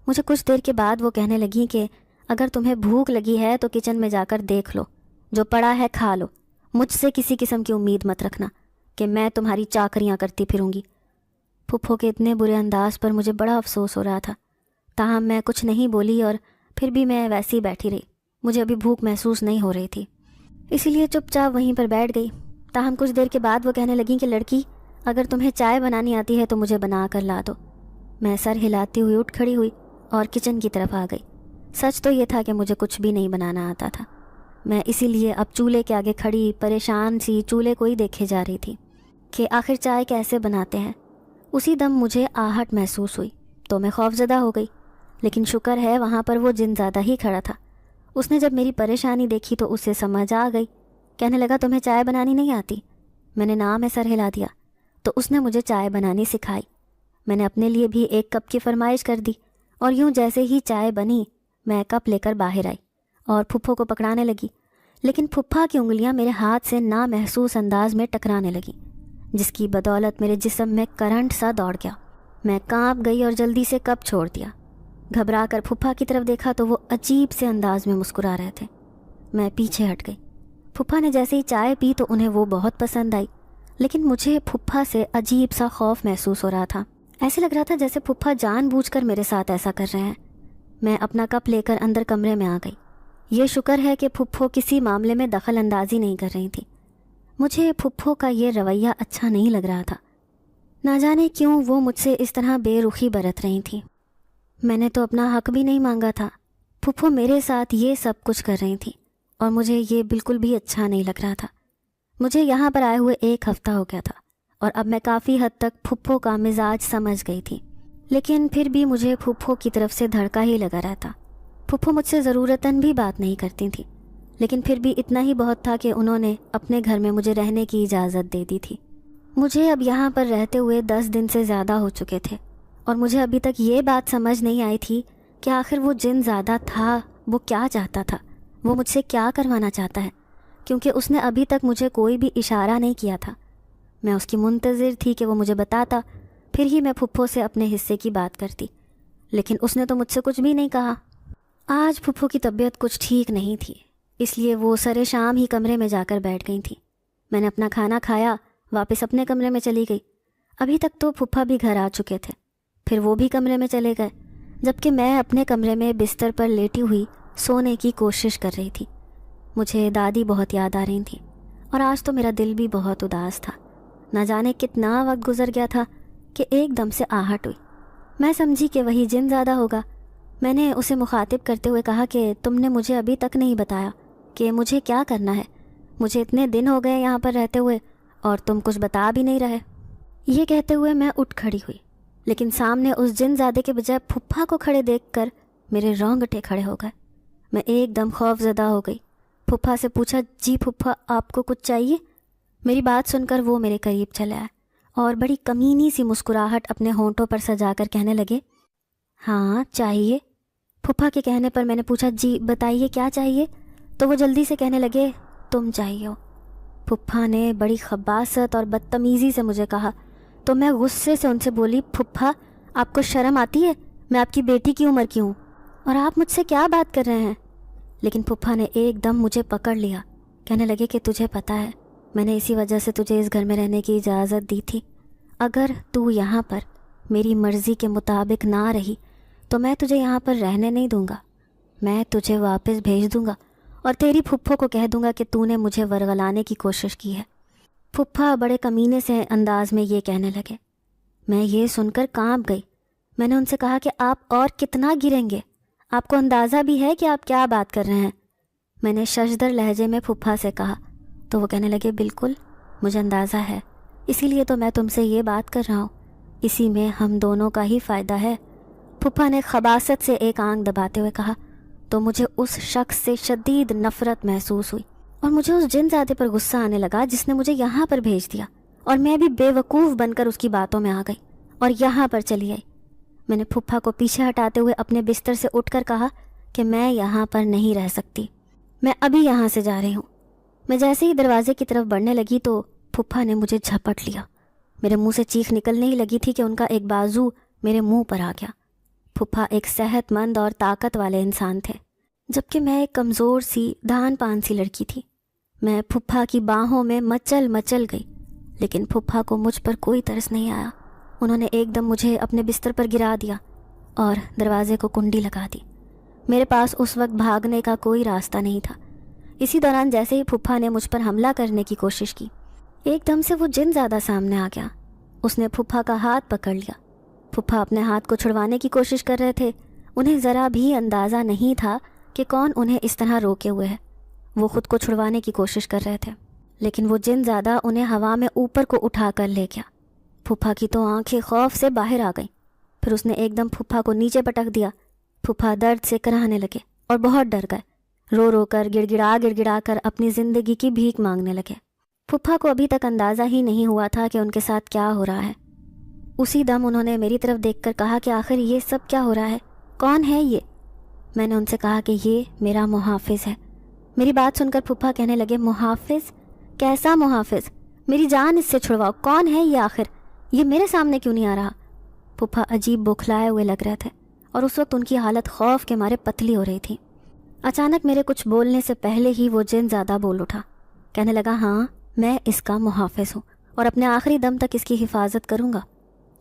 مجھے کچھ دیر کے بعد وہ کہنے لگی کہ اگر تمہیں بھوک لگی ہے تو کچن میں جا کر دیکھ لو، جو پڑا ہے کھا لو، مجھ سے کسی قسم کی امید مت رکھنا کہ میں تمہاری چاکریاں کرتی پھروں گی۔ پھپھو کے اتنے برے انداز پر مجھے بڑا افسوس ہو رہا تھا، تاہم میں کچھ نہیں بولی اور پھر بھی میں ویسی بیٹھی رہی۔ مجھے ابھی بھوک محسوس نہیں ہو رہی تھی، اسی لیے چپ چاپ وہیں پر بیٹھ گئی۔ تاہم کچھ دیر کے بعد وہ کہنے لگیں کہ لڑکی اگر تمہیں چائے بنانی آتی ہے تو مجھے بنا کر لا دو۔ میں سر ہلاتی ہوئی اٹھ کھڑی ہوئی اور کچن کی طرف آ گئی۔ سچ تو یہ تھا کہ مجھے کچھ بھی نہیں بنانا آتا تھا، میں اسی لیے اب چولہے کے آگے کھڑی پریشان سی چولہے کو ہی دیکھے جا رہی تھی کہ آخر چائے کیسے بناتے ہیں۔ اسی دم مجھے آہٹ محسوس ہوئی تو میں خوفزدہ ہو گئی، لیکن شکر ہے وہاں پر وہ جن زادہ ہی کھڑا تھا۔ اس نے جب میری پریشانی دیکھی تو اسے سمجھ آ گئی، کہنے لگا تمہیں چائے بنانی نہیں آتی؟ میں نے نام میں سر ہلا دیا تو اس نے مجھے چائے بنانی سکھائی۔ میں نے اپنے لیے بھی 1 کپ کی فرمائش کر دی اور یوں جیسے ہی چائے بنی میں کپ لے کر باہر آئی اور پھپھو کو پکڑانے لگی، لیکن پھپھا کی انگلیاں میرے ہاتھ سے نامحسوس انداز میں ٹکرانے لگیں، جس کی بدولت میرے جسم میں کرنٹ سا دوڑ گیا۔ میں کانپ گئی اور جلدی سے کپ چھوڑ دیا۔ گھبرا کر پھپھا کی طرف دیکھا تو وہ عجیب سے انداز میں مسکرا رہے تھے۔ میں پیچھے ہٹ گئی۔ پھپھا نے جیسے ہی چائے پی تو انہیں وہ بہت پسند آئی، لیکن مجھے پھپھا سے عجیب سا خوف محسوس ہو رہا تھا۔ ایسے لگ رہا تھا جیسے پھپھا جان بوجھ کر میرے ساتھ ایسا کر رہے ہیں۔ میں اپنا کپ لے کر اندر کمرے میں آ گئی۔ یہ شکر ہے کہ پھپھو کسی معاملے میں دخل اندازی نہیں کر رہی تھی۔ مجھے پھپھو کا یہ رویہ اچھا نہیں لگ رہا تھا۔ نہ جانے کیوں وہ مجھ سے اس طرح بے رخی برت رہی تھی۔ میں نے تو اپنا حق بھی نہیں مانگا تھا۔ پھپھو میرے ساتھ یہ سب کچھ کر رہی تھی اور مجھے یہ بالکل بھی اچھا نہیں لگ رہا تھا۔ مجھے یہاں پر آئے ہوئے 1 ہفتہ ہو گیا تھا اور اب میں کافی حد تک پھپھو کا مزاج سمجھ گئی تھی، لیکن پھر بھی مجھے پھپھو کی طرف سے دھڑکا ہی لگا رہتا۔ پھپھو مجھ سے ضرورتاً بھی بات نہیں کرتی تھی، لیکن پھر بھی اتنا ہی بہت تھا کہ انہوں نے اپنے گھر میں مجھے رہنے کی اجازت دے دی تھی۔ مجھے اب یہاں پر رہتے ہوئے 10 دن سے زیادہ ہو چکے تھے اور مجھے ابھی تک یہ بات سمجھ نہیں آئی تھی کہ آخر وہ جن زیادہ تھا وہ کیا چاہتا تھا، وہ مجھ سے کیا کروانا چاہتا ہے، کیونکہ اس نے ابھی تک مجھے کوئی بھی اشارہ نہیں کیا تھا۔ میں اس کی منتظر تھی کہ وہ مجھے بتاتا، پھر ہی میں پھپھو سے اپنے حصے کی بات کرتی، لیکن اس نے تو مجھ سے کچھ بھی نہیں کہا۔ آج پھپھو کی طبیعت کچھ ٹھیک نہیں تھی، اس لیے وہ سرے شام ہی کمرے میں جا کر بیٹھ گئی تھی۔ میں نے اپنا کھانا کھایا، واپس اپنے کمرے میں چلی گئی۔ ابھی تک تو پھپھا بھی گھر آ چکے تھے، پھر وہ بھی کمرے میں چلے گئے، جبکہ میں اپنے کمرے میں بستر پر لیٹی ہوئی سونے کی کوشش کر رہی تھی۔ مجھے دادی بہت یاد آ رہی تھی اور آج تو میرا دل بھی بہت اداس تھا۔ نہ جانے کتنا وقت گزر گیا تھا کہ ایک دم سے آہٹ ہوئی۔ میں سمجھی کہ وہی جن زیادہ ہوگا۔ میں نے اسے مخاطب کرتے ہوئے کہا کہ تم نے مجھے ابھی تک نہیں بتایا کہ مجھے کیا کرنا ہے۔ مجھے اتنے دن ہو گئے یہاں پر رہتے ہوئے اور تم کچھ بتا بھی نہیں رہے۔ یہ کہتے ہوئے میں اٹھ کھڑی ہوئی، لیکن سامنے اس جن زادے کے بجائے پھپھا کو کھڑے دیکھ کر میرے رونگٹے کھڑے ہو گئے۔ میں ایک دم خوف زدہ ہو گئی۔ پھپھا سے پوچھا، جی پھپھا آپ کو کچھ چاہیے؟ میری بات سن کر وہ میرے قریب چلے آئے اور بڑی کمینی سی مسکراہٹ اپنے ہونٹوں پر سجا کر کہنے لگے، ہاں چاہیے۔ پھپھا کے کہنے پر میں نے پوچھا، جی بتائیے کیا چاہیے؟ تو وہ جلدی سے کہنے لگے، تم چاہیے ہو۔ پھپھا نے بڑی خباثت اور بدتمیزی سے مجھے کہا تو میں غصے سے ان سے بولی، پھپھا آپ کو شرم آتی ہے؟ میں آپ کی بیٹی کی عمر کی ہوں اور آپ مجھ سے کیا بات کر رہے ہیں؟ لیکن پھپھا نے ایک دم مجھے پکڑ لیا، کہنے لگے کہ تجھے پتہ ہے میں نے اسی وجہ سے تجھے اس گھر میں رہنے کی اجازت دی تھی۔ اگر تو یہاں پر میری مرضی کے مطابق نہ رہی تو میں تجھے یہاں پر رہنے نہیں دوں گا، میں تجھے واپس بھیج دوں گا اور تیری پھپھو کو کہہ دوں گا کہ تو نے مجھے ورغلانے کی کوشش کی ہے۔ پھپھا بڑے کمینے سے انداز میں یہ کہنے لگے۔ میں یہ سن کر کانپ گئی۔ میں نے ان سے کہا کہ آپ اور کتنا گریں گے؟ آپ کو اندازہ بھی ہے کہ آپ کیا بات کر رہے ہیں؟ میں نے ششدر لہجے میں پھپھا سے کہا تو وہ کہنے لگے، بالکل مجھے اندازہ ہے، اسی لیے تو میں تم سے یہ بات کر رہا ہوں، اسی میں ہم دونوں کا ہی فائدہ ہے۔ پھپھا نے خباثت سے ایک آنکھ دباتے ہوئے کہا تو مجھے اس شخص سے شدید نفرت محسوس ہوئی اور مجھے اس جن زادے پر غصہ آنے لگا جس نے مجھے یہاں پر بھیج دیا، اور میں بھی بے وقوف بن کر اس کی باتوں میں آ گئی اور یہاں پر چلی آئی۔ میں نے پھپھا کو پیچھے ہٹاتے ہوئے اپنے بستر سے اٹھ کر کہا کہ میں یہاں پر نہیں رہ سکتی، میں ابھی یہاں سے جا رہی ہوں۔ میں جیسے ہی دروازے کی طرف بڑھنے لگی تو پھپھا نے مجھے جھپٹ لیا۔ میرے منہ سے چیخ نکلنے ہی لگی تھی کہ ان کا ایک بازو میرے منہ پر آ گیا۔ پھپھا ایک صحت مند اور طاقت والے انسان تھے، جبکہ میں ایک کمزور سی دھان پان سی لڑکی تھی۔ میں پھپھا کی باہوں میں مچل مچل گئی، لیکن پھپھا کو مجھ پر کوئی ترس نہیں آیا۔ انہوں نے ایک دم مجھے اپنے بستر پر گرا دیا اور دروازے کو کنڈی لگا دی۔ میرے پاس اس وقت بھاگنے کا کوئی راستہ نہیں تھا۔ اسی دوران جیسے ہی پھپھا نے مجھ پر حملہ کرنے کی کوشش کی، ایک دم سے وہ جن زیادہ سامنے آ گیا۔ اس نے پھپھا کا ہاتھ پکڑ لیا۔ پھپھا اپنے ہاتھ کو چھڑوانے کی کوشش کر رہے تھے۔ انہیں ذرا بھی اندازہ نہیں تھا کہ کون انہیں اس طرح روکے ہوئے ہے۔ وہ خود کو چھڑوانے کی کوشش کر رہے تھے، لیکن وہ جن زیادہ انہیں ہوا میں اوپر کو اٹھا کر لے گیا۔ پھپھا کی تو آنکھیں خوف سے باہر آ گئیں۔ پھر اس نے ایک دم پھپھا کو نیچے پٹک دیا۔ پھپھا درد سے کراہنے لگے اور بہت ڈر گئے۔ رو رو کر گڑ گڑا کر اپنی زندگی کی بھیک مانگنے لگے۔ پھپھا کو ابھی تک اندازہ ہی نہیں ہوا تھا کہ ان کے ساتھ کیا ہو رہا ہے۔ اسی دم انہوں نے میری طرف دیکھ کر کہا کہ آخر یہ سب کیا ہو رہا ہے؟ کون ہے یہ؟ میں نے ان سے کہا کہ یہ میرا محافظ ہے۔ میری بات سن کر پھپھا کہنے لگے محافظ؟ کیسا محافظ؟ میری جان اس سے چھڑواؤ، کون ہے یہ آخر؟ یہ میرے سامنے کیوں نہیں آ رہا؟ پھپھا عجیب بوکھلائے ہوئے لگ رہے تھے اور اس وقت ان کی حالت خوف کے مارے پتلی ہو رہی تھی۔ اچانک میرے کچھ بولنے سے پہلے ہی وہ جن زیادہ بول اٹھا، کہنے لگا ہاں میں اس کا محافظ ہوں اور اپنے آخری دم تک اس کی حفاظت کروں گا۔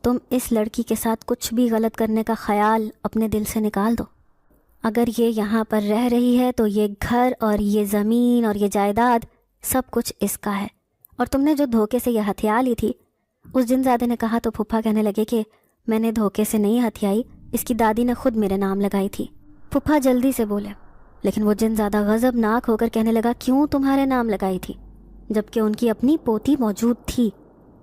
تم اس لڑکی کے ساتھ کچھ بھی غلط کرنے کا خیال اپنے دل سے نکال دو۔ اگر یہ یہاں پر رہ رہی ہے تو یہ گھر اور یہ زمین اور یہ جائیداد سب کچھ اس کا ہے، اور تم نے جو دھوکے سے یہ ہتھیا لی تھی، اس جن زادے نے کہا تو پھپھا کہنے لگے کہ میں نے دھوکے سے نہیں ہتھیائی، اس کی دادی نے خود میرے نام لگائی تھی۔ پھپھا جلدی سے بولے، لیکن وہ جن زیادہ غضب ناک ہو کر کہنے لگا کیوں تمہارے نام لگائی تھی جبکہ ان کی اپنی پوتی موجود تھی؟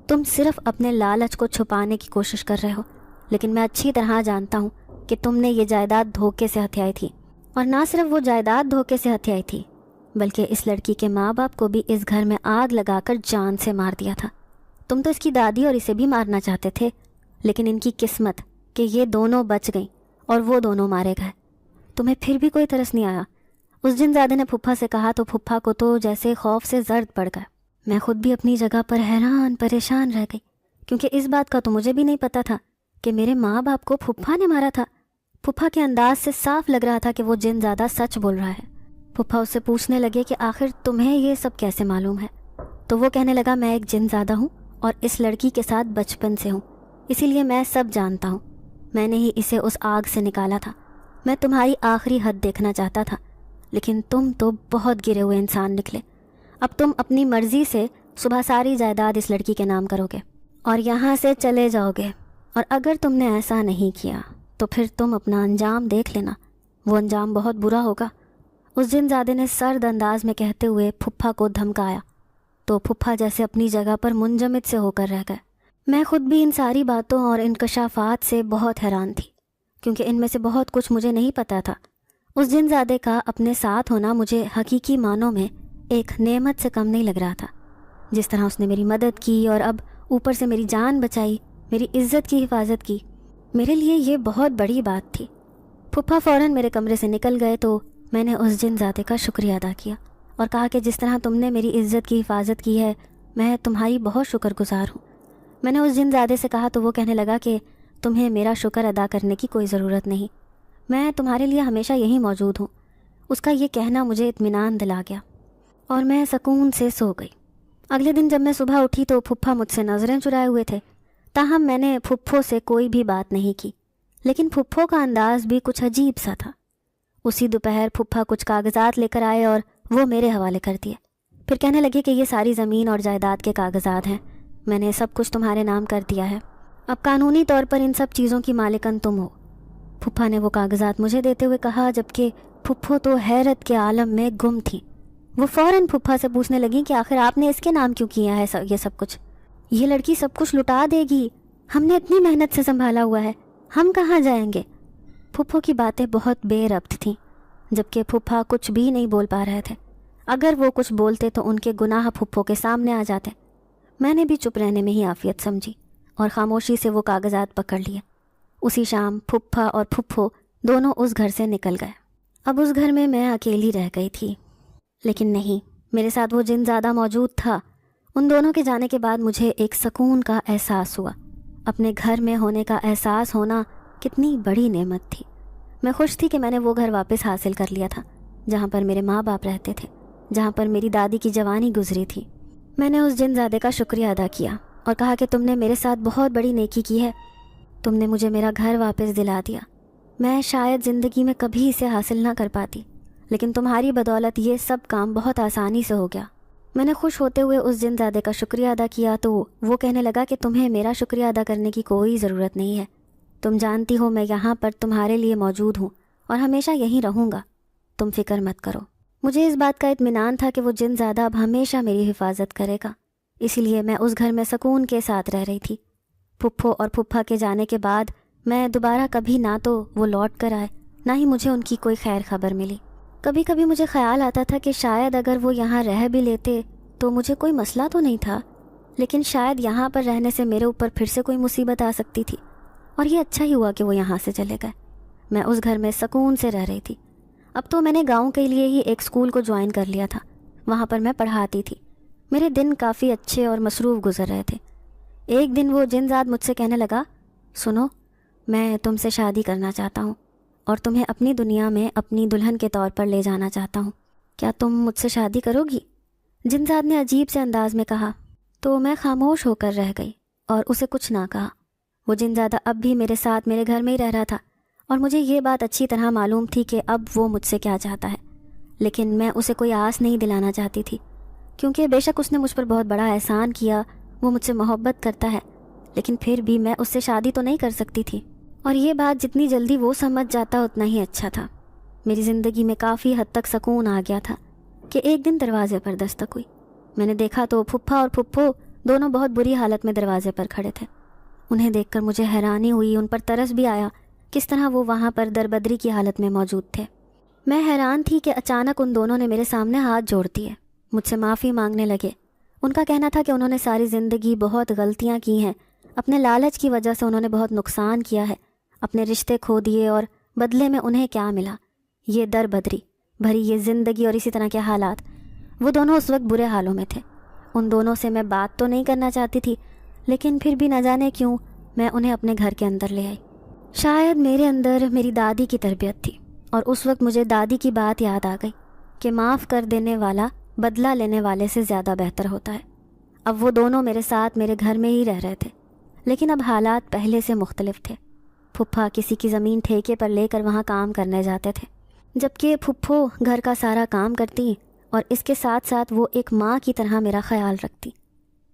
تم صرف اپنے لالچ کو چھپانے کی کوشش کر رہے ہو، لیکن میں اچھی طرح جانتا ہوں کہ تم نے یہ جائیداد دھوکے سے ہتھیائی تھی، اور نہ صرف وہ جائیداد دھوکے سے ہتھیائی تھی بلکہ اس لڑکی کے ماں باپ کو بھی اس گھر میں آگ لگا کر جان سے مار دیا تھا۔ تم تو اس کی دادی اور اسے بھی مارنا چاہتے تھے، لیکن ان کی قسمت کہ یہ دونوں بچ گئیں اور وہ دونوں مارے گئے۔ تمہیں پھر بھی کوئی ترس نہیں آیا؟ اس جن زادے نے پھپھا سے کہا تو پھپھا کو تو جیسے خوف سے زرد پڑ گیا۔ میں خود بھی اپنی جگہ پر حیران پریشان رہ گئی، کیونکہ اس بات کا تو مجھے بھی نہیں پتا تھا کہ میرے ماں باپ کو پھپھا نے مارا تھا۔ پھپھا کے انداز سے صاف لگ رہا تھا کہ وہ جن زادہ سچ بول رہا ہے۔ پھپھا اس سے پوچھنے لگے کہ آخر تمہیں یہ سب کیسے معلوم ہے؟ تو وہ کہنے لگا میں ایک جن زادہ ہوں اور اس لڑکی کے ساتھ بچپن سے ہوں، اسی لیے میں سب جانتا ہوں۔ میں نے ہی اسے اس آگ سے نکالا تھا۔ میں تمہاری آخری حد دیکھنا چاہتا تھا، لیکن تم تو بہت گرے ہوئے انسان نکلے۔ اب تم اپنی مرضی سے صبح ساری جائیداد اس لڑکی کے نام کرو گے اور یہاں سے چلے جاؤ گے، اور اگر تم نے ایسا نہیں کیا تو پھر تم اپنا انجام دیکھ لینا، وہ انجام بہت برا ہوگا۔ اس جن زادے نے سرد انداز میں کہتے ہوئے پھپھا کو دھمکایا تو پھپھا جیسے اپنی جگہ پر منجمد سے ہو کر رہ گئے۔ میں خود بھی ان ساری باتوں اور انکشافات سے بہت حیران تھی، کیونکہ ان میں سے بہت کچھ مجھے نہیں پتا تھا۔ اس جن زادے کا اپنے ساتھ ہونا مجھے حقیقی معنوں میں ایک نعمت سے کم نہیں لگ رہا تھا۔ جس طرح اس نے میری مدد کی اور اب اوپر سے میری جان بچائی، میری عزت کی حفاظت کی، میرے لیے یہ بہت بڑی بات تھی۔ پھپھا فوراً میرے کمرے سے نکل گئے تو میں نے اس جن زادے کا شکریہ ادا کیا اور کہا کہ جس طرح تم نے میری عزت کی حفاظت کی ہے میں تمہاری بہت شکر گزار ہوں۔ میں نے اس جن زادے سے کہا تو وہ کہنے لگا کہ تمہیں میرا شکر ادا کرنے کی کوئی ضرورت نہیں، میں تمہارے لیے ہمیشہ یہیں موجود ہوں۔ اس کا یہ کہنا مجھے اطمینان دلا گیا اور میں سکون سے سو گئی۔ اگلے دن جب میں صبح اٹھی تو پھپھا مجھ سے نظریں چرائے ہوئے تھے، تاہم میں نے پھپھو سے کوئی بھی بات نہیں کی، لیکن پھپھو کا انداز بھی کچھ عجیب سا تھا۔ اسی دوپہر پھپھا کچھ کاغذات لے کر آئے اور وہ میرے حوالے کر دیے، پھر کہنے لگے کہ یہ ساری زمین اور جائیداد کے کاغذات ہیں، میں نے سب کچھ تمہارے نام کر دیا ہے، اب قانونی طور پر ان سب چیزوں کی مالکن تم ہو۔ پھپھا نے وہ کاغذات مجھے دیتے ہوئے کہا، جبکہ پھپھو تو حیرت کے عالم میں گم تھی۔ وہ فوراً پھپھا سے پوچھنے لگی کہ آخر آپ نے اس کے نام کیوں کیا ہے یہ سب کچھ؟ یہ لڑکی سب کچھ لٹا دے گی، ہم نے اتنی محنت سے سنبھالا ہوا ہے، ہم کہاں جائیں گے؟ پھپھو کی باتیں بہت بے ربط تھیں، جبکہ پھپھا کچھ بھی نہیں بول پا رہے تھے۔ اگر وہ کچھ بولتے تو ان کے گناہ پھپھو کے سامنے آ جاتے۔ میں نے بھی چپ رہنے میں ہی عافیت سمجھی اور خاموشی سے وہ کاغذات پکڑ لیے۔ اسی شام پھپھا اور پھپھو دونوں اس گھر سے نکل گئے۔ اب اس گھر میں میں اکیلی رہ گئی تھی، لیکن نہیں، میرے ساتھ وہ جن زادہ موجود تھا۔ ان دونوں کے جانے کے بعد مجھے ایک سکون کا احساس ہوا۔ اپنے گھر میں ہونے کا احساس ہونا کتنی بڑی نعمت تھی۔ میں خوش تھی کہ میں نے وہ گھر واپس حاصل کر لیا تھا جہاں پر میرے ماں باپ رہتے تھے، جہاں پر میری دادی کی جوانی گزری تھی۔ میں نے اس جن زادے کا شکریہ ادا کیا اور کہا کہ تم نے میرے ساتھ بہت بڑی نیکی کی ہے، تم نے مجھے میرا گھر واپس دلا دیا۔ میں شاید زندگی میں کبھی اسے حاصل نہ کر پاتی، لیکن تمہاری بدولت یہ سب کام بہت آسانی سے ہو گیا۔ میں نے خوش ہوتے ہوئے اس جن زادے کا شکریہ ادا کیا تو وہ کہنے لگا کہ تمہیں میرا شکریہ ادا کرنے کی کوئی ضرورت نہیں ہے، تم جانتی ہو میں یہاں پر تمہارے لیے موجود ہوں اور ہمیشہ یہیں رہوں گا، تم فکر مت کرو۔ مجھے اس بات کا اطمینان تھا کہ وہ جن زادہ اب ہمیشہ میری حفاظت کرے گا، اسی لیے میں اس گھر میں سکون کے ساتھ رہ رہی تھی۔ پھپھو اور پھپھا کے جانے کے بعد میں دوبارہ کبھی نہ تو وہ لوٹ کر آئے، نہ ہی مجھے ان کی کوئی خیر خبر ملی۔ کبھی کبھی مجھے خیال آتا تھا کہ شاید اگر وہ یہاں رہ بھی لیتے تو مجھے کوئی مسئلہ تو نہیں تھا، لیکن شاید یہاں پر رہنے سے میرے اوپر پھر سے کوئی مصیبت آ سکتی تھی، اور یہ اچھا ہی ہوا کہ وہ یہاں سے چلے گئے۔ میں اس گھر میں سکون سے رہ رہی تھی اب تو میں نے گاؤں کے لیے ہی ایک اسکول کو جوائن کر لیا تھا، وہاں پر میں پڑھاتی تھی۔ میرے دن کافی اچھے اور مصروف گزر رہے تھے۔ ایک دن وہ جنزاد مجھ سے کہنے لگا، سنو، میں تم سے شادی کرنا چاہتا ہوں اور تمہیں اپنی دنیا میں اپنی دلہن کے طور پر لے جانا چاہتا ہوں، کیا تم مجھ سے شادی کرو گی؟ جنزاد نے عجیب سے انداز میں کہا تو میں خاموش ہو کر رہ گئی اور اسے کچھ نہ کہا۔ وہ جنزادہ اب بھی میرے ساتھ میرے گھر میں ہی رہ رہا تھا اور مجھے یہ بات اچھی طرح معلوم تھی کہ اب وہ مجھ سے کیا چاہتا ہے، لیکن میں اسے کوئی آس نہیں دلانا چاہتی تھی، کیونکہ بے شک اس نے مجھ پر بہت بڑا احسان کیا، وہ مجھ سے محبت کرتا ہے، لیکن پھر بھی میں اس سے شادی تو نہیں کر سکتی تھی، اور یہ بات جتنی جلدی وہ سمجھ جاتا اتنا ہی اچھا تھا۔ میری زندگی میں کافی حد تک سکون آ گیا تھا کہ ایک دن دروازے پر دستک ہوئی۔ میں نے دیکھا تو پھپھا اور پھپھو دونوں بہت بری حالت میں دروازے پر کھڑے تھے۔ انہیں دیکھ کر مجھے حیرانی ہوئی، ان پر ترس بھی آیا کس طرح وہ وہاں پر دربدری کی حالت میں موجود تھے۔ میں حیران تھی کہ اچانک ان دونوں نے میرے سامنے ہاتھ جوڑ دیے، مجھ سے معافی مانگنے لگے۔ ان کا کہنا تھا کہ انہوں نے ساری زندگی بہت غلطیاں کی ہیں، اپنے لالچ کی وجہ سے انہوں نے بہت نقصان کیا ہے، اپنے رشتے کھو دیے اور بدلے میں انہیں کیا ملا؟ یہ دربدری بھری یہ زندگی اور اسی طرح کے حالات۔ وہ دونوں اس وقت برے حالوں میں تھے۔ ان دونوں سے میں بات تو نہیں کرنا چاہتی تھی، لیکن پھر بھی نہ جانے کیوں میں انہیں اپنے گھر کے اندر لے آئی۔ شاید میرے اندر میری دادی کی تربیت تھی، اور اس وقت مجھے دادی کی بات یاد آ گئی کہ معاف کر دینے والا بدلہ لینے والے سے زیادہ بہتر ہوتا ہے۔ اب وہ دونوں میرے ساتھ میرے گھر میں ہی رہ رہے تھے، لیکن اب حالات پہلے سے مختلف تھے۔ پھپھا کسی کی زمین ٹھیکے پر لے کر وہاں کام کرنے جاتے تھے، جبکہ پھپھو گھر کا سارا کام کرتی اور اس کے ساتھ ساتھ وہ ایک ماں کی طرح میرا خیال رکھتی۔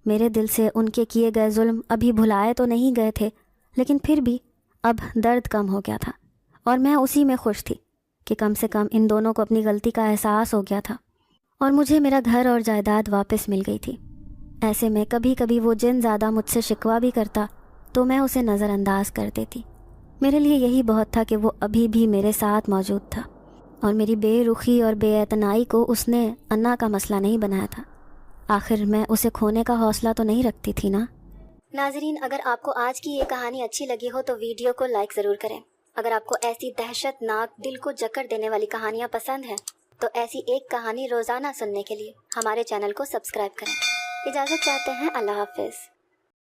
میرے دل سے ان کے کیے گئے ظلم ابھی بھلائے تو نہیں گئے تھے، لیکن پھر بھی اب درد کم ہو گیا تھا، اور میں اسی میں خوش تھی کہ کم سے کم ان دونوں کو اپنی غلطی کا احساس ہو گیا تھا اور مجھے میرا گھر اور جائیداد واپس مل گئی تھی۔ ایسے میں کبھی کبھی وہ جن زیادہ مجھ سے شکوہ بھی کرتا تو میں اسے نظر انداز کر دیتی۔ میرے لیے یہی بہت تھا کہ وہ ابھی بھی میرے ساتھ موجود تھا، اور میری بے رخی اور بے اعتنائی کو اس نے انا کا مسئلہ نہیں بنایا تھا۔ آخر میں اسے کھونے کا حوصلہ تو نہیں رکھتی تھی نا۔ ناظرین، اگر آپ کو آج کی یہ کہانی اچھی لگی ہو تو ویڈیو کو لائک ضرور کریں۔ اگر آپ کو ایسی دہشت ناک دل کو جکڑ دینے والی کہانیاں پسند ہیں تو ایسی ایک کہانی روزانہ سننے کے لیے ہمارے چینل کو سبسکرائب کریں۔ اجازت چاہتے ہیں، اللہ حافظ۔